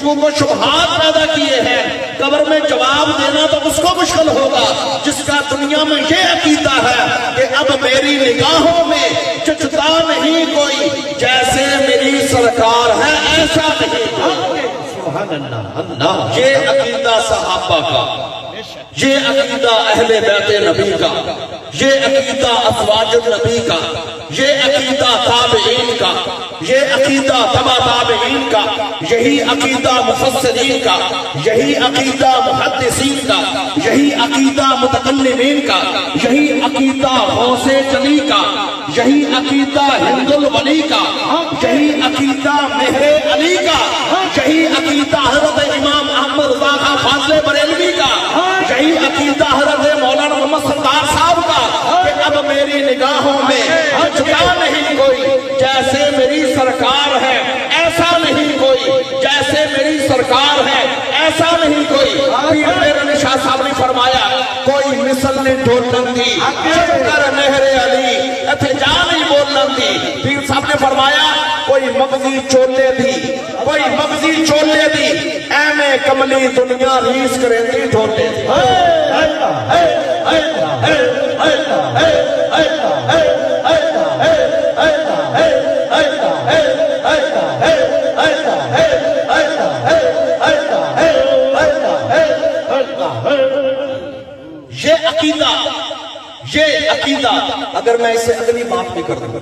شکوک و شبہات پیدا کیے ہیں، قبر میں جواب دینا تو اس کو مشکل ہوگا جس کا دنیا میں یہ عقیدہ ہے کہ اب میری نگاہوں میں جچتا نہیں کوئی، جیسے میری سرکار ہے ایسا نہیں کوئی۔ سبحان اللہ۔ یہ عقیدہ صحابہ کا، یہ عقیدہ اہل بیت نبی کا، یہ عقیدہ ازواج النبی کا، یہ عقیدہ تابعین کا، یہ عقیدہ تبع تابعین کا، یہی عقیدہ مفسرین کا، یہی عقیدہ محدثین کا، یہی عقیدہ متکلمین کا، یہی عقیدہ غوث جلی کا، یہی عقیدہ ہند الولی کا، یہی عقیدہ مہر علی کا، یہی عقیدہ حضرت امام احمد رضا خان فاضل بریلوی کا، یہی عقیدہ حضرت مولانا محمد سردار صاحب کا کہ اب میری نگاہوں میں جھکا نہیں کوئی، جیسے میری سرکار ہے ایسا نہیں کوئی، جیسے میری سرکار ہے ایسا نہیں کوئی۔ پیر میرے شاہ صاحب نے فرمایا کوئی مثل نے ڈھولن دی کر مہر علی اتھے جا نہیں بولن دی۔ پیر صاحب نے فرمایا کوئی مغزی چولے دی، کوئی مغزی چولے دی، اے میں کملی دنیا ریس کریں دی ڈھولے دی۔ یہ عقیدہ اگر میں اسے اگلی بات بھی کر دوں،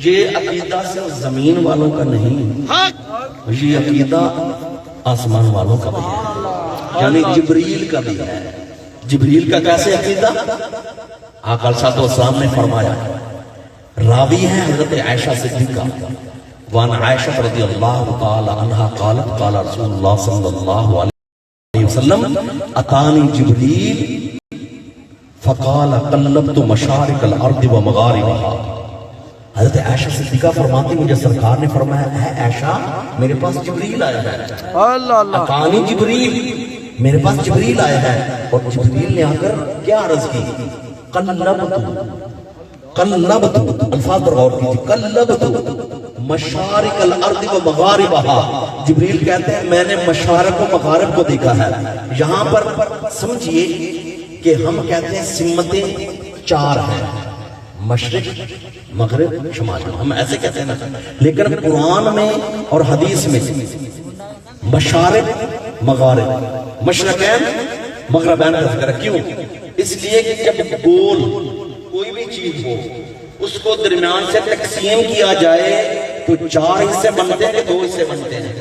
یہ عقیدہ صرف زمین والوں کا نہیں، یہ عقیدہ آسمان والوں کا بھی ہے، یعنی جبریل کا بھی ہے۔ جبریل کا کیسے عقیدہ؟ آقا علیہ السلام نے فرمایا، راوی ہے حضرت عائشہ صدیقہ، وان عائشہ رضی اللہ تعالی عنہ قالت قال رسول اللہ صلی اللہ علیہ وسلم اتانی جبریل فقال قلبت مشارق الارض ومغاربها۔ حضرت عائشہ صدیقہ فرماتی مجھے سرکار نے فرمایا اے عائشہ میرے پاس جبریل آیا ہے، اتانی جبریل، میرے پاس جبریل آیا ہے، اور جبریل نے آ کر کیا عرض کی؟ قلبت، الفاظ پر غور کیجیے، قلبت مشارق الارض و مغاربها۔ جبریل کہتے ہیں میں نے مشارق و مغارب کو دیکھا ہے۔ یہاں پر سمجھئے کہ ہم کہتے ہیں سمتیں چار ہیں، مشرق مغرب شمال، ہم ایسے کہتے ہیں نا، لیکن قرآن میں اور حدیث میں مشارق مغارب، مشرقین مغربین کا ذکر ہے۔ کیوں؟ اس لیے کہ جب گول کوئی بھی چیز ہو اس کو درمیان سے تقسیم کیا جائے تو چار حصے بنتے ہیں کہ دو حصے بنتے ہیں؟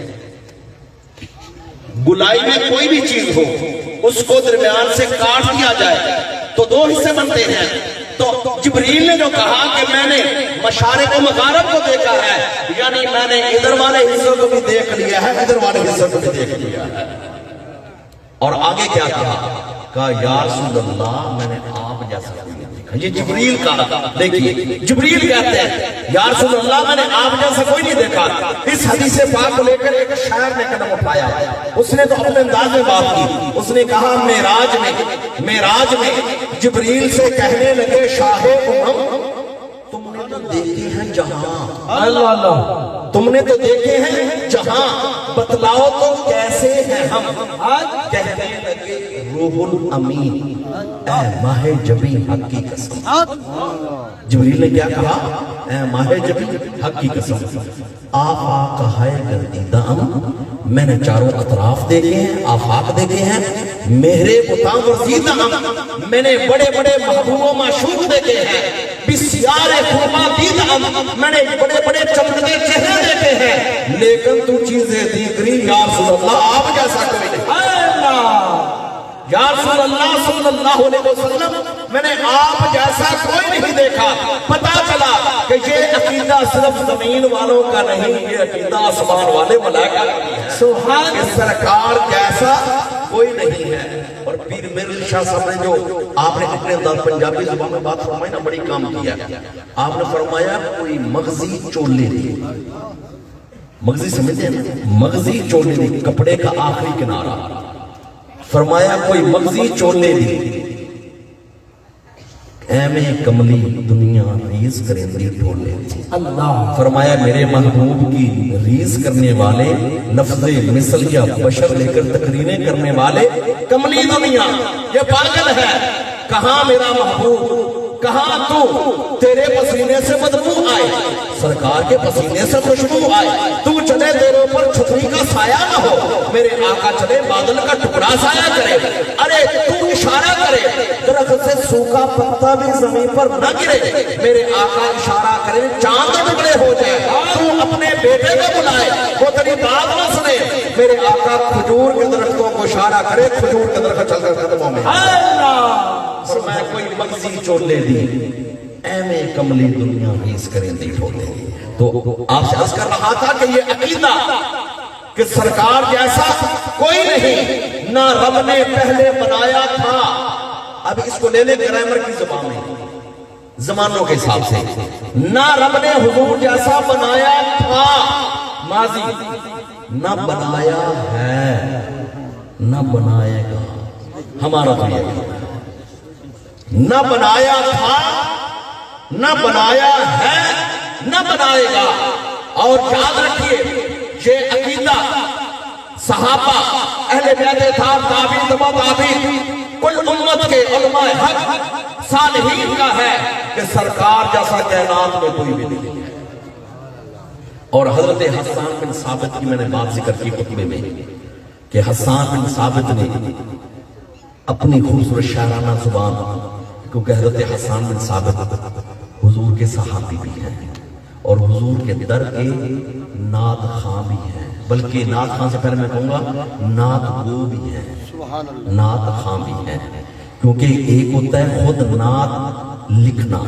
گلائی میں کوئی بھی چیز ہو اس کو درمیان سے کاٹ دیا جائے تو دو حصے بنتے ہیں۔ تو جبریل نے جو کہا کہ میں نے مشارق و مغارب کو دیکھا ہے، یعنی میں نے ادھر والے حصوں کو بھی دیکھ لیا ہے، ادھر والے حصوں کو بھی دیکھ لیا ہے۔ اور آگے کیا کہا یا رسول اللہ میں نے آپ جیسا کوئی نہیں دیکھا۔ یہ جبریل کا، دیکھیے جبریل کہتے ہیں یا رسول اللہ میں نے آپ جیسا کوئی نہیں دیکھا۔ اس حدیث پاک کو لے کر ایک شاعر نے قدم اٹھایا، اس نے تو اپنے انداز میں بات کی، اس نے کہا معراج میں جبریل سے کہنے لگے شاہ امم تم نے تو دیکھے ہیں جہاں، اللہ تم نے تو دیکھے ہیں جہاں، بتلاؤ تو کیسے ہیں ہم؟ کہنے لگے روح الامین اے ماہ جبی حق کی قسم۔ جبریل نے کیا کہا؟ اے ماہ جبی حق کی قسم، آفاق ہے گردیدہ میں نے چاروں اطراف دیکھے ہیں، آفاق دیکھے ہیں، مہرے بتاں ورزیدہ میں نے بڑے بڑے محبوب و معشوق دیکھے ہیں، بسیار خرما دیدہ میں نے بڑے بڑے چمکتے چہرے دیکھے ہیں، لیکن تو چیزیں دیکھری یا رسول اللہ آپ جیسا کوئی نہیں۔ یا رسول اللہ صلی اللہ علیہ وسلم میں نے آپ جیسا کوئی نہیں دیکھا۔ پتا چلا کہ یہ عقیدہ صرف زمین والوں کا نہیں، یہ عقیدہ آسمان والے ملائکہ کا بھی ہے کہ سرکار جیسا کوئی نہیں ہے۔ اور پیر میرے شاہ صاحب نے جو آپ نے اپنے انداز پنجابی زبان میں بات فرمائی نا، بڑی کام کیا۔ آپ نے فرمایا کوئی مغزی چولے دی، مغزی سمجھتے ہیں نا، مغزی چولے دی، کپڑے کا آخری کنارہ، فرمایا کوئی مغزی چولے دی، ایویں کملی دنیا ریز کرندی ٹھولے تھی. اللہ فرمایا میرے محبوب کی ریز کرنے والے لفظ مثل یا بشر لے کر تقریریں کرنے والے کملی دنیا یہ پاگل ہے. کہاں میرا محبوب، کہاں تو، تیرے پسینے سے بدبو آئے، سرکار کے پسینے سے خوشبو آئے. تو چلے تیرے اوپر چھتری کا سایہ نہ ہو، میرے آقا چلے بادل کا ٹکڑا سایہ کرے. ارے تو اشارہ کرے درخت سے سوکھا پتا بھی زمین پر نہ گرے، میرے آقا اشارہ کرے چاند ٹکڑے ہو جائے. تو اپنے بیٹے کو بلائے وہ تیری بات نہ سنے، میرے آقا کھجور کے درختوں کو اشارہ کرے، کھجور کے درخت چل کر قدموں میں. فرمایا کوئی مغزی چولے دی ایویں کملی دنیا ریز کریں دی ٹھولے دی. تو آپ سے عرض کر رہا تھا کہ یہ عقیدہ کہ سرکار جیسا کوئی نہیں، نہ رب نے پہلے بنایا تھا. اب اس کو لے لے گرامر کی زبان میں، زمانوں کے حساب سے، نہ رب نے حضور جیسا بنایا تھا ماضی، نہ بنایا ہے، نہ بنائے گا. ہمارا تو یہ نہ بنایا تھا، نہ بنایا ہے، نہ بنائے گا. اور یاد رکھیے یہ عقیدہ صحابہ، اہل بیت تھا، تابعین تبع تابعین، کل امت کے علماء حق صالحین کا ہے کہ سرکار جیسا کائنات میں کوئی بھی نہیں ہے. اور حضرت حسان بن ثابت کی میں نے بات ذکر کی خطبے میں کہ حسان بن ثابت نے اپنی خوبصورت شاعرانہ زبان، کیونکہ حضرت حسان بن ثابت حضور کے صحابی بھی ہیں اور حضور کے در کے نعت خواں بھی ہیں، بلکہ نعت خواں سے پہلے میں کہوں گا نعت گو بھی ہیں، نعت خواں بھی ہیں. کیونکہ ایک ہوتا ہے خود نعت لکھنا،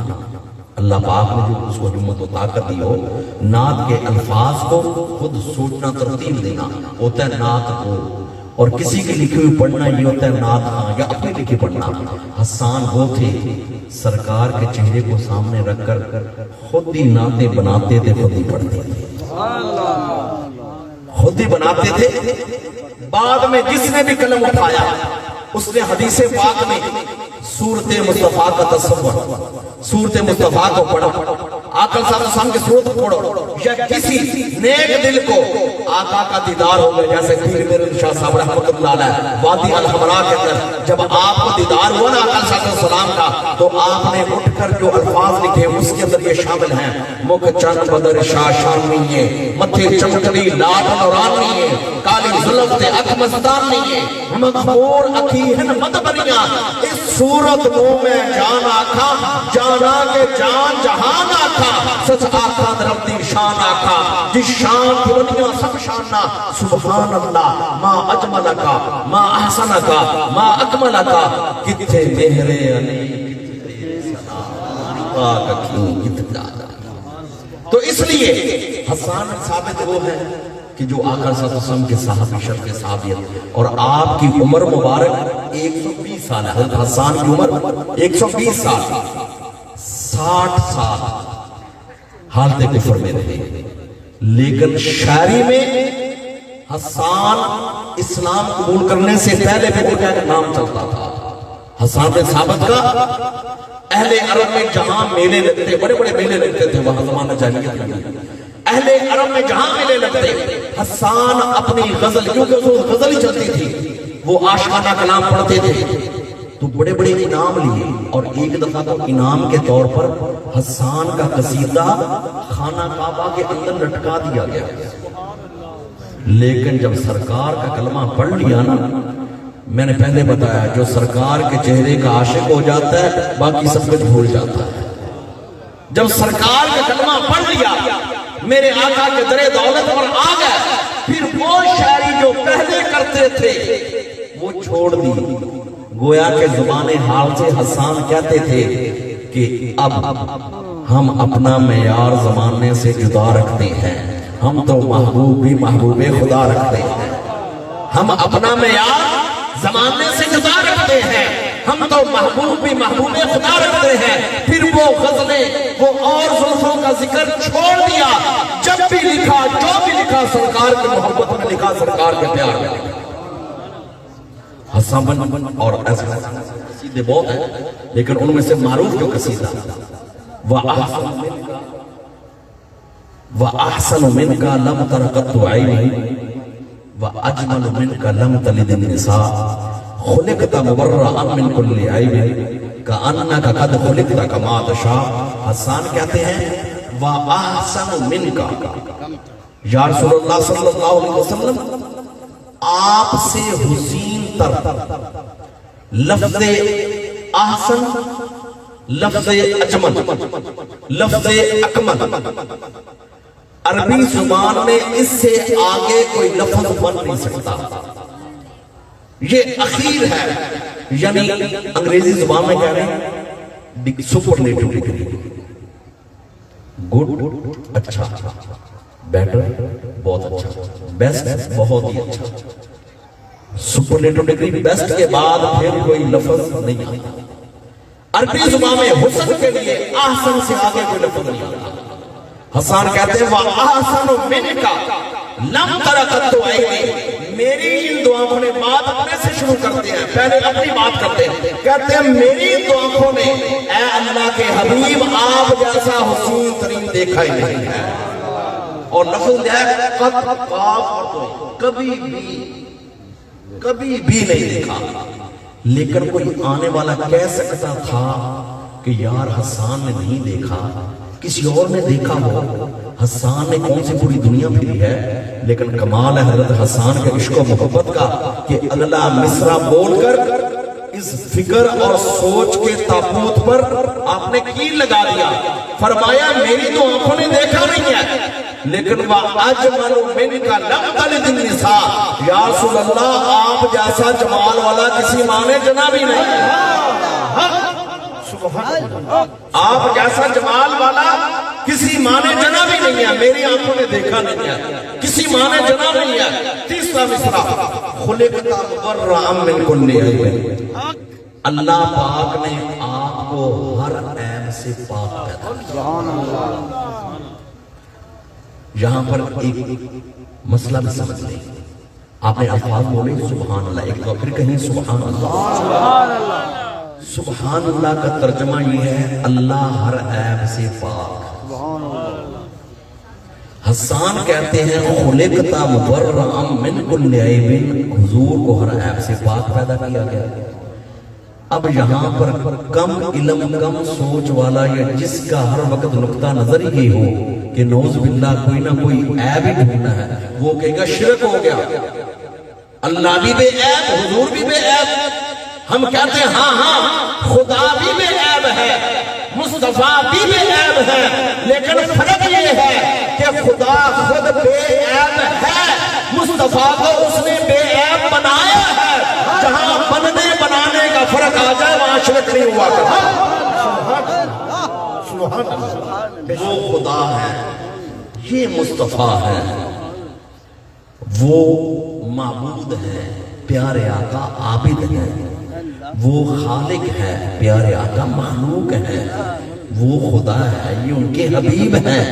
اللہ پاک نے جو اس کو ہمت و طاقت دی ہو، نعت کے الفاظ کو خود سوچنا ترتیب دینا ہوتا ہے نعت گو، اور کسی کی لکھی ہوئی پڑھنا یہ ہوتا ہے نعت خواں یا اپنی لکھی پڑھنا. حسان وہ تھے سرکار کے چہرے کو سامنے رکھ کر خود ہی نعتیں بناتے تھے، خود ہی پڑھتے تھے، خود ہی بناتے تھے. بعد میں جس نے بھی قلم اٹھایا اس نے حدیث پاک میں سورت مصطفیٰ کا تصور، سورت مصطفیٰ کو پڑھا. آقا صلی اللہ علیہ وسلم کی صورت پڑھو، یا کسی نیک دل کو آقا کا دیدار ہو گیا، جیسے پیر میرے شاہ صاحب رحمۃ اللہ علیہ وادی الحمراء کے اندر جب آپ کو دیدار ہوا نا آقا صلی اللہ علیہ وسلم کا، تو آپ نے اٹھ کر جو الفاظ لکھے اس کے اندر یہ شامل ہیں: مکھ چند بدر شاہ شامیے، متھے چمکڑی لاٹ نورانیے، کالی زلفت اک مستانیے، مغفور اکھیہن مدبریاں. اس صورت نو میں جان آکھا، جانا کے جان جہان آکھا، سچ آقا درمدی شان آقا، جس شان کی دنیا سب شاننا. سبحان اللہ ما اجملکا، ما احسنکا، ما اکملکا، کتھے مہر علی کتھے سنا پاک کیوں کتنا. تو اس لیے حسان ثابت وہ ہے کہ جو آقا صلی اللہ علیہ وسلم کے صحابی شرف صحابیت، اور آپ کی عمر مبارک 120 سال ہے. حضرت حسان کی عمر 120 سال، 60 سال حالت کفر میں رہے. لیکن شاعری میں حسان اسلام قبول کرنے سے پہلے بھی ان کا ایک نام چلتا تھا حسان بن ثابت کا. اہل عرب میں جہاں میلے لگتے، بڑے بڑے میلے لگتے تھے وہاں زمانہ جاہلیت میں، اہل عرب میں جہاں میلے لگتے حسان اپنی غزل، کیونکہ وہ غزل ہی چلتی تھی، وہ عاشقانہ کلام پڑھتے تھے، تو بڑے بڑے انعام لیے. اور ایک دفعہ تو انعام کے طور پر حسان کا قصیدہ خانہ کعبہ کے اندر لٹکا دیا گیا. لیکن جب سرکار کا کلمہ پڑھ لیا نا، میں نے پہلے بتایا جو سرکار کے چہرے کا عاشق ہو جاتا ہے باقی سب کچھ بھول جاتا ہے. جب سرکار کا کلمہ پڑھ لیا میرے آقا کے در دولت پر آ گئے، پھر وہ شاعری جو پہلے کرتے تھے وہ چھوڑ دی. گویا کہ زبان حال سے حسان کہتے تھے کہ اب ہم اپنا معیار زمانے سے جدا رکھتے ہیں، ہم تو محبوب بھی محبوب خدا رکھتے ہیں. ہم اپنا معیار زمانے سے جدا رکھتے ہیں، ہم تو محبوب بھی محبوب خدا رکھتے ہیں. پھر وہ غزلیں، وہ اور زلفوں کا ذکر چھوڑ دیا. جب بھی لکھا، جو بھی لکھا سرکار کی محبت میں لکھا، سرکار کے پیار میں لکھا. حسن اور ایسا قصیدے بہت ہیں لیکن ان میں سے معروف جو قصیدہ وَأَحْسَنُ مِنْكَ لَمْ تَرَقَتُ عَيْنِي وَأَجْمَلُ مِنْكَ لَمْ تَلِدِ النِّسَاء خُلِقْتَ مُبَرَّأً مِنْ كُلِّ عَيْبٍ كَأَنَّكَ قَدْ خُلِقْتَ كَمَا تَشَاءُ. حسان کہتے ہیں وَأَحْسَنُ مِنْكَ یا رسول اللہ صلی اللہ علیہ وسلم آپ سے حسین تر. لفظ احسن، لفظ اجمل، لفظ اکمل، عربی زبان میں اس سے آگے کوئی لفظ بن نہیں سکتا. یہ اخیر ہے، یعنی انگریزی زبان میں کہہ رہے ہیں سپرلیٹو ڈگری. گڈ اچھا، بیٹر بہت اچھا، بیسٹ بہت ہی اچھا. سپرلیٹو ڈگری بیسٹ کے بعد پھر کوئی لفظ نہیں آتا. عربی زبان میں حسن کے لیے احسن سے آگے کوئی لفظ نہیں آتا. حسان کہتے ہیں وَأَحْسَنُ مِنْكَ لَمْ تَرَقَتُ عَيْنِي. میری ان دو آنکھوں نے، بات اپنے سے شروع کرتے ہیں، پہلے اپنی بات کرتے ہیں. کہتے ہیں میری ان دو آنکھوں نے اے اللہ کے حبیب آپ جیسا حسین ترین دیکھا ہی نہیں ہے. اور لفظ ہے قد قاف اور تو کبھی بھی نہیں دیکھا. لیکن کوئی آنے والا کہہ سکتا تھا کہ یار حسان نے نہیں دیکھا، کسی اور نے دیکھا ہو. حسان نے کون سی پوری دنیا پھری ہے، لیکن کمال ہے حضرت حسان کے عشق و محبت کا کہ اگلا مصرع بول کر اس فکر اور سوچ کے تابوت پر آپ نے کیل لگا دیا. فرمایا میری تو آنکھوں نے دیکھا نہیں ہے، لیکن وَأَجْمَلُ مِنْكَ لَمْ تَلِدِ النِّسَاء. یا رسول اللہ آپ جیسا جمال والا کسی ماں نے جنا بھی نہیں ہے. آپ جیسا جمال والا کسی ماں نے جنا بھی نہیں ہے. میری آنکھوں نے دیکھا نہیں ہے، کسی ماں نے جنا نہیں ہے. تیسرا مصرع خُلِقْتَ مُبَرَّأً مِنْ كُلِّ عَيْبٍ. اللہ پاک نے آپ کو ہر عیب سے پاک پیدا کیا. یہاں پر ایک مسئلہ بھی سمجھ لیں. آپ نے الفاظ بولے سبحان اللہ، ایک تو پھر کہیں سبحان اللہ. سبحان اللہ کا ترجمہ یہ ہے اللہ ہر عیب سے پاک. حسان کہتے ہیں خلقت مبرأ من کل عیب، حضور کو ہر عیب سے پاک پیدا کیا گیا. اب یہاں پر کم علم کم سوچ والا یا جس کا ہر وقت نقطہ نظر ہی ہو کہ نعوذ باللہ کوئی نہ کوئی عیب ہی ڈھونڈنا ہے، وہ کہے گا شرک ہو گیا. اللہ بھی بے عیب، حضور بھی بے عیب. ہم کہتے ہیں ہاں خدا بھی بے عیب ہے، مصطفیٰ بھی بے عیب ہے، لیکن فرق یہ ہے کہ خدا خود بے عیب ہے، مصطفیٰ کو اس نے بے عیب بنایا ہے. جہاں بننے بنانے کا فرق آ جائے وہاں شرک نہیں ہوا کرتا. وہ خدا ہے، یہ مصطفیٰ ہے، وہ معبود ہے، پیارے آقا عابد ہے. وہ خالق ہے، پیارے آقا مخلوق ہے. وہ خدا ہے، یہ ان کے حبیب ہیں.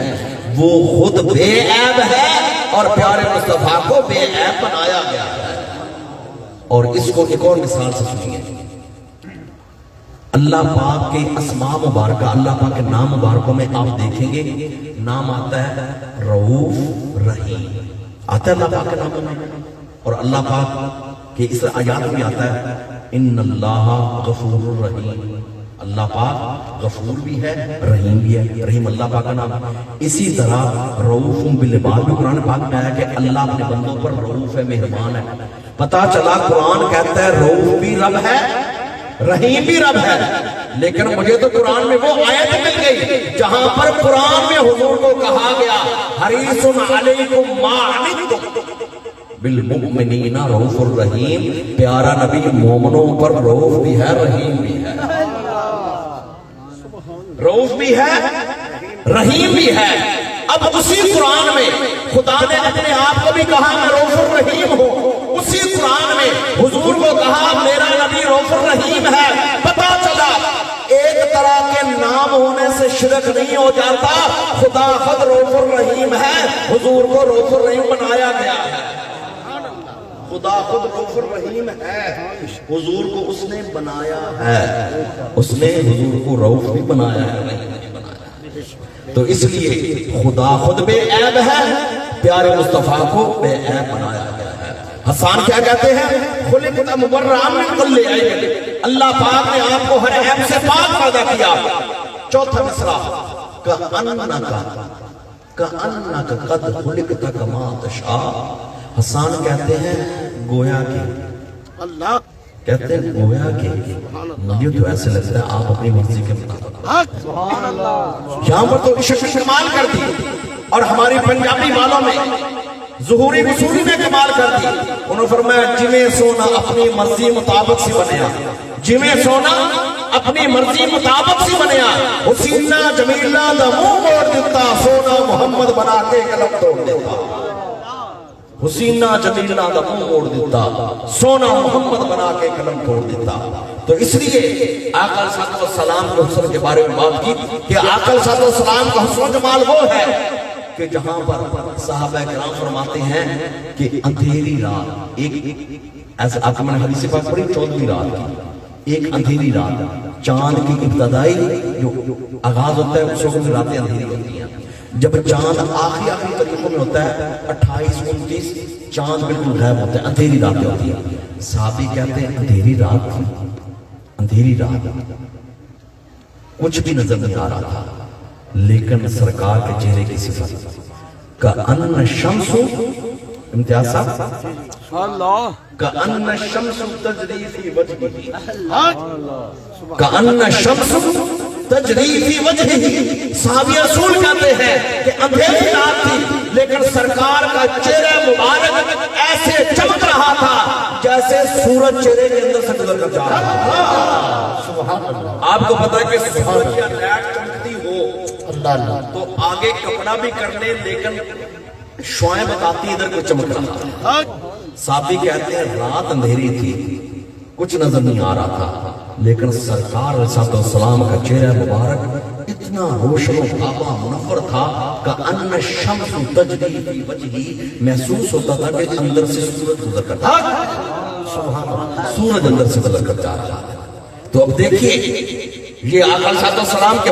وہ خود بے عیب ہے اور پیارے مصطفیٰ کو بے عیب بنایا گیا ہے. اور اس کو ایک اور مثال سے سنیے. اللہ پاک کے اسماء مبارکہ، اللہ پاک کے نام مبارکوں میں آپ دیکھیں گے نام آتا ہے رؤوف رحیم، آتا ہے اللہ پاک کے نام. اور اللہ پاک کے اس آیات میں آتا ہے ان اللہ غفور الرحیم. اللہ پاک غفور بھی ہے، رحیم بھی ہے. رحیم اللہ پاک کا نام. اسی طرح رؤوف بالعباد بھی قرآن پاک میں آیا کہ اللہ اپنے بندوں پر رؤوف ہے، مہربان ہے. پتا چلا قرآن کہتا ہے رؤوف بھی رب ہے، رحیم بھی رب ہے. لیکن مجھے تو قرآن میں وہ آیت مل گئی جہاں پر قرآن میں حضور کو کہا گیا حریص علیکم ما عنتم بالمؤمنین رؤوف الرحیم. پیارا نبی مومنوں پر رؤوف بھی ہے، رحیم بھی ہے. رؤوف بھی ہے، رحیم بھی ہے. اب اسی قرآن میں خدا نے اپنے آپ کو بھی کہا میں رؤوف الرحیم ہوں. اسی قرآن میں حضور کو کہا میرا نبی رؤوف الرحیم ہے. پتا چلا ایک طرح کے نام ہونے سے شرک نہیں ہو جاتا. خدا خود رؤوف الرحیم ہے، حضور کو رؤوف الرحیم بنایا گیا ہے. خدا خود رؤوف الرحیم ہے، حضور کو اس نے بنایا ہے، اس نے حضور کو رؤوف بھی بنایا ہے، رحیم بھی بنایا ہے۔ تو اس لیے خدا خود بے عیب ہے، پیارے مصطفیٰ کو بے عیب بنایا گیا ہے۔ حسان کیا کہتے ہیں؟ خلقت مبرئا من کل عیب، اللہ پاک نے آپ کو ہر عیب سے پاک پیدا کیا۔ چوتھا مصرع کأنک قد خلقت کما تشاء، حسان کہتے ہیں گویا کہ اللہ کہتے ہیں گویا کہ مجھے تو ایسے لگتا ہے آپ اپنی مرضی کے مطابق، یہاں پر تو عشق کمال کر دی، اور ہماری پنجابی والوں میں ظہوری وصولی میں کمال کر دی۔ انہوں نے فرمایا جویں سونا اپنی مرضی مطابق سی بنیا، جویں سونا اپنی مرضی مطابق سی بنیا، حسینہ جمیلہ دا منہ موڑ دیتا، سونا محمد بنا کے قلم توڑ دیتا۔ حسینہ جمیلہ دا منہ موڑ دیتا، سونا محمد بنا کے قلم توڑ دیتا۔ تو اس لیے آقا صلی اللہ علیہ وسلم کے حسن کے بارے میں بات کی کہ آقا صلی اللہ علیہ وسلم کا حسن و جمال وہ ہے کہ جہاں پر صحابہ کرام فرماتے ہیں کہ اندھیری رات، ایک ایسا آپ میں نے حدیث پاک پڑھی 14ویں رات کی، ایک اندھیری رات، چاند کی ابتدائی جو آغاز ہوتا ہے اس وقت راتیں اندھیری ہوتی ہیں، جب چاند آخری طریقوں میں ہوتا ہے 28 29 چاند بالکل غائب ہوتا ہے، اندھیری راتیں ہوتی ہیں۔ صحابی کہتے ہیں اندھیری رات تھی، اندھیری رات کچھ بھی نظر نہیں آ رہا تھا، لیکن سرکار کے چہرے کی صفت کأن الشمس، امتیاز صاحب، کأن الشمس تجری فی وجہہ، کأن الشمس تجری فی وجہہ، صحابی رسول کہتے ہیں کہ اندھیری رات تھی لیکن سرکار کا چہرہ مبارک ایسے چمک رہا تھا جیسے سورج چہرے کے اندر سے گزر کر جا رہا تھا۔ آپ کو پتا ہے کہ سورج یا لائٹ چمکتی ہو تو آگے کپڑا بھی کرنے، لیکن شعائیں بتاتی ادھر کو چمک رہا تھا۔ صحابی کہتے ہیں رات اندھیری تھی، کچھ نظر نہیں آ رہا تھا، لیکن سرکار علیہ السلام کا چہرہ مبارک اتنا روشن و تابہ منور تھا کأن الشمس تجری فی وجہی، محسوس ہوتا تھا کہ اندر سے سورج گزر کر جا رہا ہے، سورج اندر سے گزر کر جا رہا ہے۔ تو اب دیکھیے یہ آقا علیہ السلام کے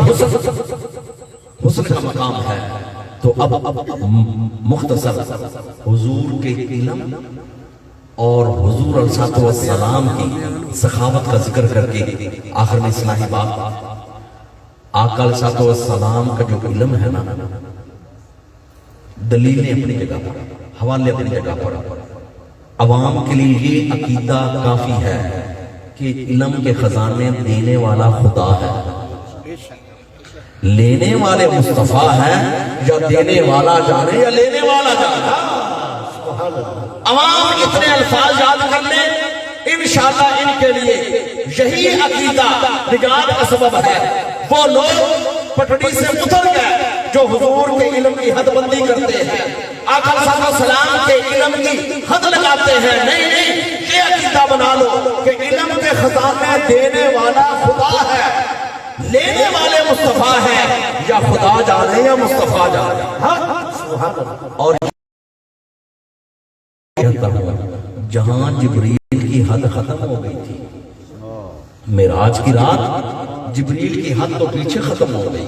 حسن کا مقام ہے۔ تو اب مختصر حضور کے علم اور حضور علیہ السلام کی سخاوت کا ذکر کر کے آخر میں اصلاحی بات، آقا علیہ السلام کا جو علم ہے نا، دلیلیں اپنی جگہ پر، حوالے اپنی جگہ پر، عوام کے لیے یہ عقیدہ کافی ہے کہ علم کے خزانے دینے والا خدا ہے، لینے والے مصطفیٰ ہیں، یا دینے والا جانے یا لینے والا جانے۔ عوام اتنے الفاظ یاد کر لیں، انشاءاللہ ان کے لیے یہی عقیدہ نجات کا سبب ہے۔ وہ لوگ پٹڑی سے اتر گئے جو حضور کے علم کی حد بندی کرتے ہیں، آقا صلی اللہ علیہ وسلم کے علم کی حد لگاتے ہیں۔ نہیں نہیں، یہ عقیدہ بنا لو کہ علم کے خزانے دینے والا خدا ہے، لینے والے مصطفیٰ ہیں، یا خدا جانے یا مصطفیٰ جانے۔ اور جہاں جبریل کی حد ختم ہو گئی تھی، معراج کی رات جبریل کی حد تو پیچھے ختم ہو گئی،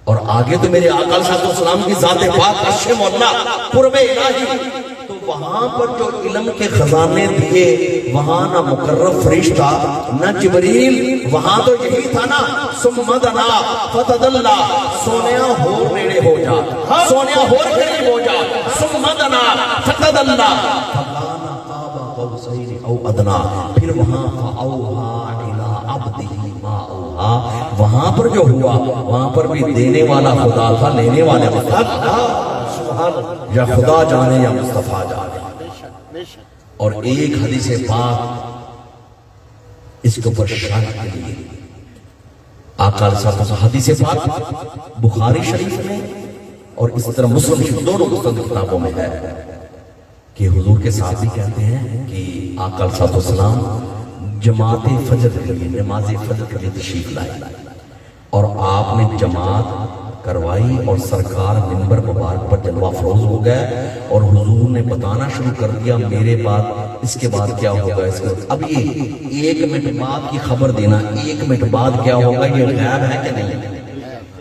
اور آگے تو میرے آقا صلی اللہ علیہ وسلم کی ذات پاک عرش مولا قرب الہی، تو وہاں پر جو علم کے خزانے دیے، وہاں نہ مقرب فرشتہ نہ جبریل، وہاں تو یہی تھا نا، ثم دنا فتدلا، سونیا ہور نیڑے ہو جا، سونیا ہور قریب ہو جا، ثم دنا فتدلا فکان قاب قوسین او ادنا، پھر وہاں فاوحا الی عبدہ ما اوحا، وہاں پر جو ہوا وہاں پر بھی دینے والا خدا تھا، لینے والے مصطفیٰ، یا خدا جانے یا مصطفیٰ جانے۔ اور ایک حدیث پاک اس کے اوپر شرح کے لیے آقا علیہ السلام، حدیث پاک بخاری شریف میں اور اس طرح مسلم شریف دونوں مستند کتابوں میں ہے کہ حضور کے صحابی کہتے ہیں کہ آقا علیہ السلام جماعت فجر کے لیے، نماز فجر کے لیے تشریف لائے، اور آپ نے جماعت کروائی اور سرکار منبر مبارک پر جلوہ افروز ہو گئے اور حضور نے بتانا شروع کر دیا میرے بعد اس کے بعد کیا ہوگا اس کے اب یہ 1 منٹ بعد کی خبر دینا 1 منٹ بعد کیا ہوگا یہ غیب ہے کہ نہیں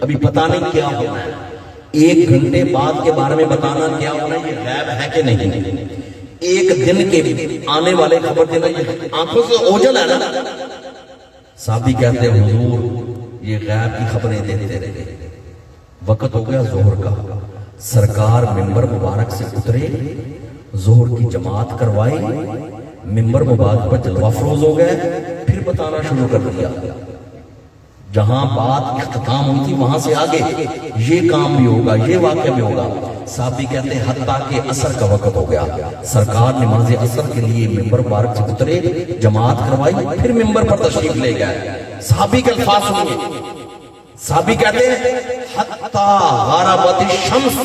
ابھی پتہ نہیں کیا ہونا ہے 1 گھنٹے بعد کے بارے میں بتانا کیا ہونا ہے یہ غیب ہے کہ نہیں 1 دن کے آنے والے خبر دینا یہ آنکھوں سے اوجھل ہے نا صحابی کہتے ہیں حضور یہ غیب کی خبریں دیتے رہے وقت ہو گیا ظہر کا سرکار منبر مبارک سے اترے ظہر کی جماعت کروائی منبر مبارک پر جلوہ افروز ہو گئے پھر بتانا شروع کر دیا جہاں بات اختتام ہوئی تھی وہاں سے آگے یہ کام بھی ہوگا یہ واقعہ بھی ہوگا صحابی کہتے ہیں حتیٰ کہ عصر کا وقت ہو گیا سرکار نماز عصر کے لیے منبر مبارک سے اترے جماعت کروائی پھر منبر پر تشریف لے گئے صحابی کے الفاظ سنیے صحابی کہتے ہیں حتیٰ غربت الشمس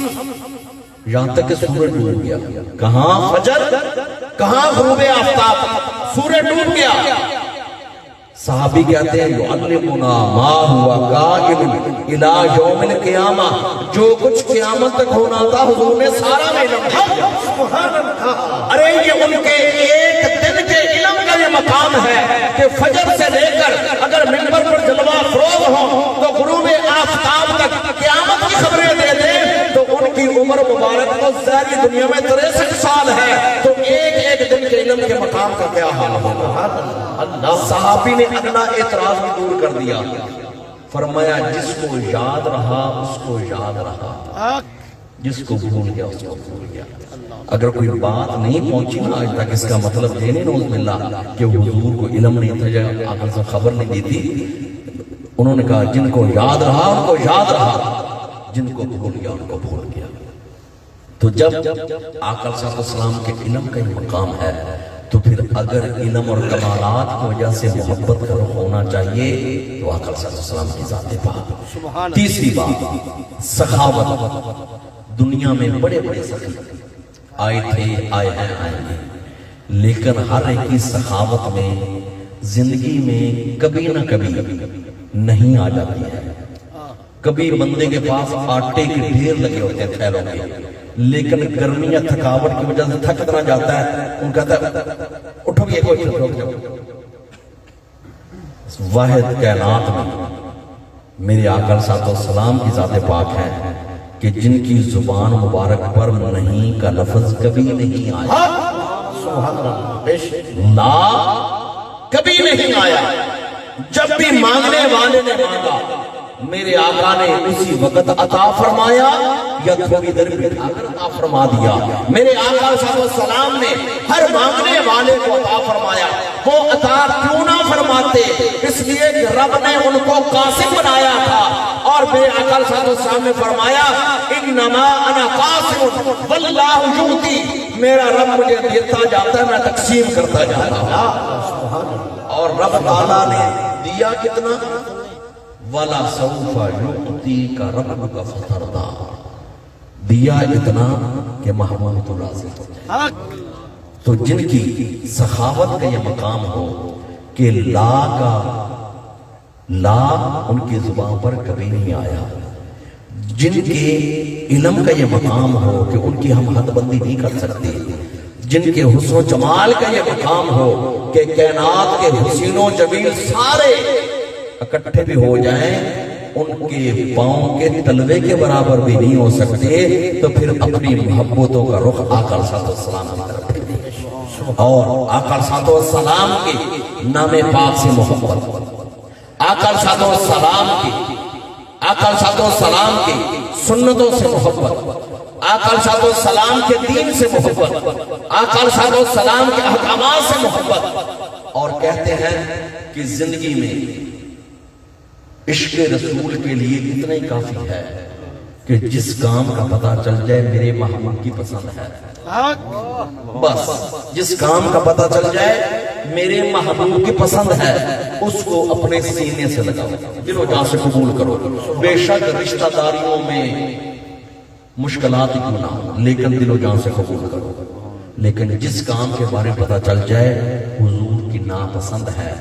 یہاں تک کہ سورج ڈوب گیا کہاں فجر کہاں غروب آفتاب سورج ڈوب گیا صحابی کہتے ہیں یعلمنا ما ہوا قائم الى یوم القیامہ جو کچھ قیامت تک ہونا تھا حضور نے سارا میں علم تھا ارے یہ ان کے 1 دن کے علم کا یہ مقام ہے کہ فجر سے لے کر اگر منبر پر جلوہ افروز ہوں تو غروب آفتاب تک قیامت کی خبریں دے دیں تو ان کی عمر مبارک تو ظاہری دنیا میں 63 سال ہے تو ایک دن کے علم کے مقام کا کیا حال ہوگا صحابی نے اپنا اعتراض بھی دور کر دیا فرمایا جس کو یاد رہا اس کو یاد رہا جس کو بھول گیا اس کو بھول گیا اگر کوئی بات نہیں پہنچی نا آج تک اس کا مطلب یہ نہیں نعوذ باللہ کہ حضور کو علم نہیں تھا یا آقا سے خبر نہیں دی تھی انہوں نے کہا جن کو یاد رہا ان کو یاد رہا جن کو بھول گیا ان کو بھول گیا تو جب آقا صلی اللہ علیہ وسلم کے علم کا ہی مقام ہے تو پھر اگر علم اور کمالات کی وجہ سے محبت کا رخ ہونا چاہیے تو آقا صلی اللہ علیہ وسلم کی ذات پاک تیسری بات سخاوت دنیا میں بڑے بڑے سخی آئے تھے آئے ہیں آئیں گے لیکن ہر ایک کی سخاوت میں زندگی میں کبھی نہ کبھی نہیں آ جاتی ہے کبھی بندے کے پاس آٹے کے ڈھیر لگے ہوتے ہیں تھیلوں کے لیکن گرمی یا تھکاوٹ کی وجہ سے تھک اتنا جاتا ہے ان کہتا ہے اٹھو یہ کوئی رک جاؤ واحد کائنات میں میرے آقا صلی اللہ علیہ وسلم کی ذات پاک ہے کہ جن کی زبان مبارک پر نہیں کا لفظ کبھی نہیں آیا لا کبھی نہیں آیا جب بھی مانگنے والے نے مانگا میرے آقا نے اسی وقت عطا فرمایا یا تھوڑی دیر بٹھا کر عطا فرما دیا میرے آقا صلی اللہ علیہ وسلم نے ہر مانگنے والے کو عطا فرمایا وہ عطا کیوں نہ فرماتے اس لیے کہ رب نے ان کو قاسم بنایا تھا اور میرے آقا صلی اللہ علیہ وسلم نے فرمایا انما انا قاسم واللہ یؤتی میرا رب مجھے دیتا جاتا ہے میں تقسیم کرتا جاتا ہوں اور رب تعالیٰ نے دیا کتنا وَلَا سَوْفَ يُعْتِيكَ رَبُّكَ فَتَرْضَىٰ دیا اتنا کہ محبوب تو راضی ہو جائے تو جن کی سخاوت کا یہ مقام ہو کہ لا ان کی زبان پر کبھی نہیں آیا جن کے علم کا یہ مقام ہو کہ ان کی ہم حد بندی نہیں کر سکتے جن کے حسن و جمال کا یہ مقام ہو کہ کائنات کے حسین و جمیل سارے اکٹھے بھی ہو جائیں ان کے پاؤں کے تلوے کے برابر بھی نہیں ہو سکتے تو پھر اپنی محبتوں کا رخ آقا صلی اللہ علیہ وسلم کی طرف پھیریں اور آقا صلی اللہ علیہ وسلم کے نام پاک سے محبت آقا صلی اللہ علیہ وسلم کی آقا صلی اللہ علیہ وسلم کی سنتوں سے محبت آقا صلی اللہ علیہ وسلم کے دین سے محبت آقا صلی اللہ علیہ وسلم کے احکامات سے محبت اور کہتے ہیں کہ زندگی میں عشق رسول کے لیے اتنا ہی کافی ہے کہ جس کام کا پتہ چل جائے میرے محبوب کی پسند ہے بس جس کام کا پتہ چل جائے میرے محبوب کی پسند ہے اس کو اپنے سینے سے لگاؤ دل و جان سے قبول کرو بے شک رشتہ داریوں میں مشکلات کیوں نہ ہو لیکن دل و جان سے قبول کرو لیکن جس کام کے بارے میں پتہ چل جائے حضور کی ناپسند ہے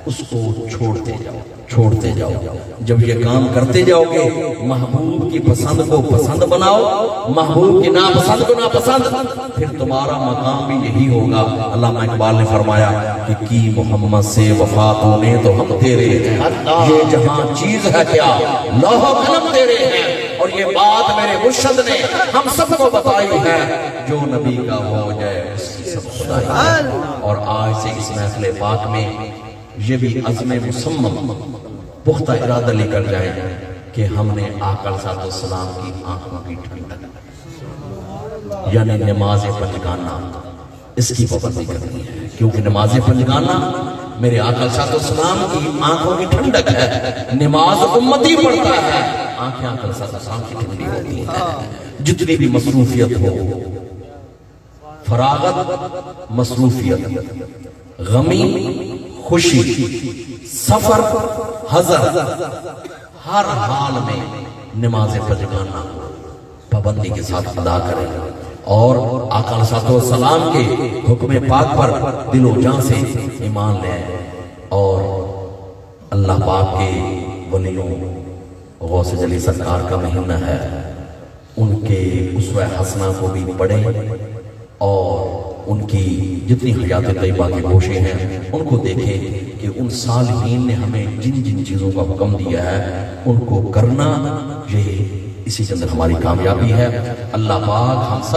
اس کو چھوڑتے جاؤ. جب یہ کام کرتے جاؤ گے محبوب کی پسند کو پسند بناؤ, محبوب کی ناپسند کو ناپسند, پھر تمہارا مقام بھی یہی ہوگا. علامہ اقبال نے فرمایا کہ کی محمد سے وفا تو نے تو ہم تیرے ہیں, یہ جہاں چیز ہے کیا لوح و قلم تیرے ہیں. اور یہ بات میرے مرشد نے ہم سب کو بتائی ہے, جو نبی کا ہو جائے اس کی سب خدائی ہے. اور آج سے اس محفل پاک میں یہ بھی عزم مصمم پختہ ارادہ لے کر جائیں کہ ہم نے آقا علیہ السلام کی آنکھوں کی ٹھنڈک یعنی نماز پنجگانہ اس کی پابندی کرنی ہے, کیونکہ نماز پنجگانہ میرے آقا علیہ السلام کی آنکھوں کی ٹھنڈک ہے. نماز امتی پڑھتا ہے, آنکھیں آقا علیہ السلام کی ٹھنڈی ہوتی ہیں. جتنی بھی مصروفیت ہو, فراغت, مصروفیت, غمی, خوشی, سفر, حضر, ہر حال میں نماز پنجگانہ پابندی کے ساتھ ادا کریں اور آقا علیہ السلام کے حکم پاک پر دل و جان سے ایمان لیں. اور اللہ پاک کے ولیوں غوث جلی سرکار کا مہینہ ہے, ان کے اسوہ حسنہ کو بھی پڑھیں اور ان کی جتنی حیات طیبہ کے گوشے ہیں ان کو دیکھیں کہ ان صالحین نے ہمیں جن جن چیزوں کا حکم دیا ہے ان کو کرنا, یہ اسی کے اندر ہماری کامیابی ہے. اللہ پاک ہم سب